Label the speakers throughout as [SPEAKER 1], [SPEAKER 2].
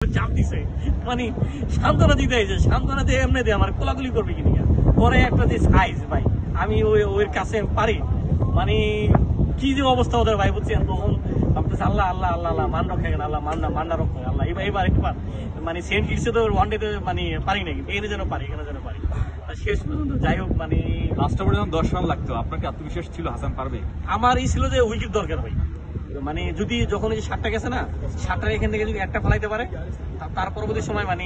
[SPEAKER 1] চাপ দিছে মানে সান্ত্বনা দিতে হয়েছে, সান্ত্বনা দিয়ে এমনি দিয়ে আমার কোলাগুলি করবে কিনা পরে একটা যে সাইজ ভাই আমি ওর কাছে পারি মানে কি যে অবস্থা ওদের ভাই বুঝছেন। তখন ভাবতেছে আল্লাহ আল্লাহ আল্লাহ আল্লাহ মান রক্ষা আল্লাহ মান্না রক্ষা আল্লাহ এবার মানে সেন্ট কিটসে তো ওয়ান ডেতে মানে পারি নাকি এখানে যেন পারি এখানে যেন পারি শেষ পর্যন্ত যাই হোক মানে
[SPEAKER 2] লাস্টে পর্যন্ত 10 রান লাগতো। আপনার কি আত্মবিশ্বাস ছিল হাসান পারবে?
[SPEAKER 1] আমার এই ছিল যে উইকেট দরকার ভাই, মানে যদি যখন এই 7টা গেছে না 7টার এখান থেকে যদি একটা ফেলাইতে পারে তার পরবর্তী সময় মানে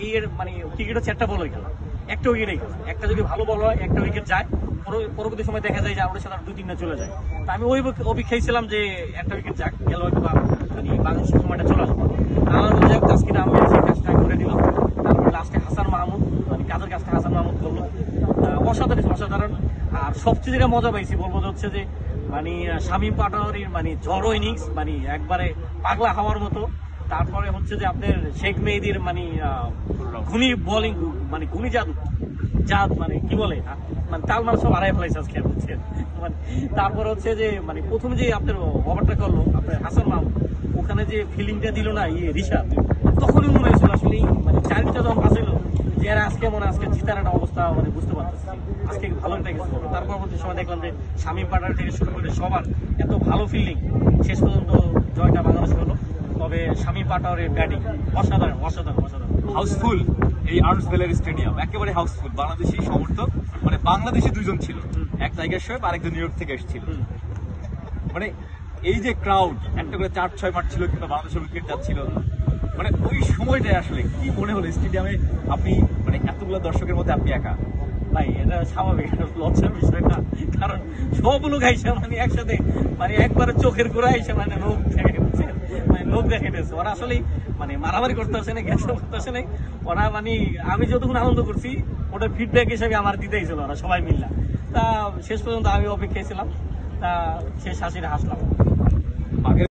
[SPEAKER 1] এই মানে ক্রিকেট হচ্ছে একটা বল হয়ে খেলা, একটা উইকেটে খেলা, একটা যদি ভালো বল হয় একটা উইকেট যায় পরবর্তী সময় দেখা যায় যে আমাদের সাথে 2-3টা চলে যায়। তা আমি ওই অপেক্ষায় ছিলাম যে একটা উইকেট যাক গেল হয়তো বা মানে বাংলাদেশের সময়টা চলে আসবে। আমার যাক আজকে আমি সেই কাজটা করে দিলাম। তারপরে লাস্টে হাসান মাহমুদ মানে কাজের কাজটা হাসান মাহমুদ করলো, অসাধারণ অসাধারণ। আর সবচেয়ে যেটা মজা পাইছি বলবো হচ্ছে যে মানে শামীম পাটোয়ারির মানে ঝড়ো ইনিংস মানে একবারে পাগলা হওয়ার মতো। তারপরে হচ্ছে যে আপনার শেখ মেহেদীর মানে ঘুনি বোলিং মানে ঘুনি জাত মানে কি বলে মানে তালমার সব আড়াই ফেলাইছে আজকে বুঝছেন। মানে তারপর হচ্ছে যে মানে প্রথমে যে আপনার ওভারটা করলো আপনার হাসান মাহমুদ ওখানে যে ফিলিংটা দিল না রিশাদ, তখনই মনে হয়েছিল আসলে মানে 4টা যখন বাঁচাইলো যে আজকে মনে আজকে জিতার একটা অবস্থা মানে বুঝতে পারতেছি আজকে ভালো একটা কিছু হবে। তার পরবর্তী সময় দেখলাম যে শামীম পাটোয়ারি থেকে শুরু করে সবার এত ভালো ফিল্ডিং, শেষ পর্যন্ত জয়টা বাংলাদেশ হলো। তবে শামীম পাটোয়ারির ব্যাটিং অসাধারণ অসাধারণ অসাধারণ।
[SPEAKER 2] হাউসফুল এই আর্টস ভ্যালি স্টেডিয়াম, একেবারে হাউসফুল। বাংলাদেশি সমর্থক মানে বাংলাদেশি দুজন ছিল, এক টাইগার শোয়েব আরেকজন নিউ ইয়র্ক থেকে এসেছিল। মানে এই যে ক্রাউড একটা করে 4-6 মাঠ ছিল কিন্তু বাংলাদেশের উইকেট যাচ্ছিল, মানে ওই সময়টায় আসলে কি মনে হলো স্টেডিয়ামে আপনি মানে এতগুলো দর্শকের মধ্যে আপনি একা?
[SPEAKER 1] ভাই এটা স্বাভাবিক, এটা লজ্জার বিষয় না, কারণ সব লোক আইসা মানে একসাথে মানে একবারে চোখের গোড়া আইসা মানে লোক দেখে মানে লোক দেখাইতেছে ওরা আসলে মানে মারামারি করতে আসে না গ্যাস করতে আসে নাই ওরা মানে আমি যতক্ষণ আনন্দ করছি ওটা ফিডব্যাক হিসেবে আমার দিতে হয়েছিল ওরা সবাই মিললা। তা শেষ পর্যন্ত আমি অপেক্ষায় ছিলাম, তা শেষ হাসিটা হাসলাম।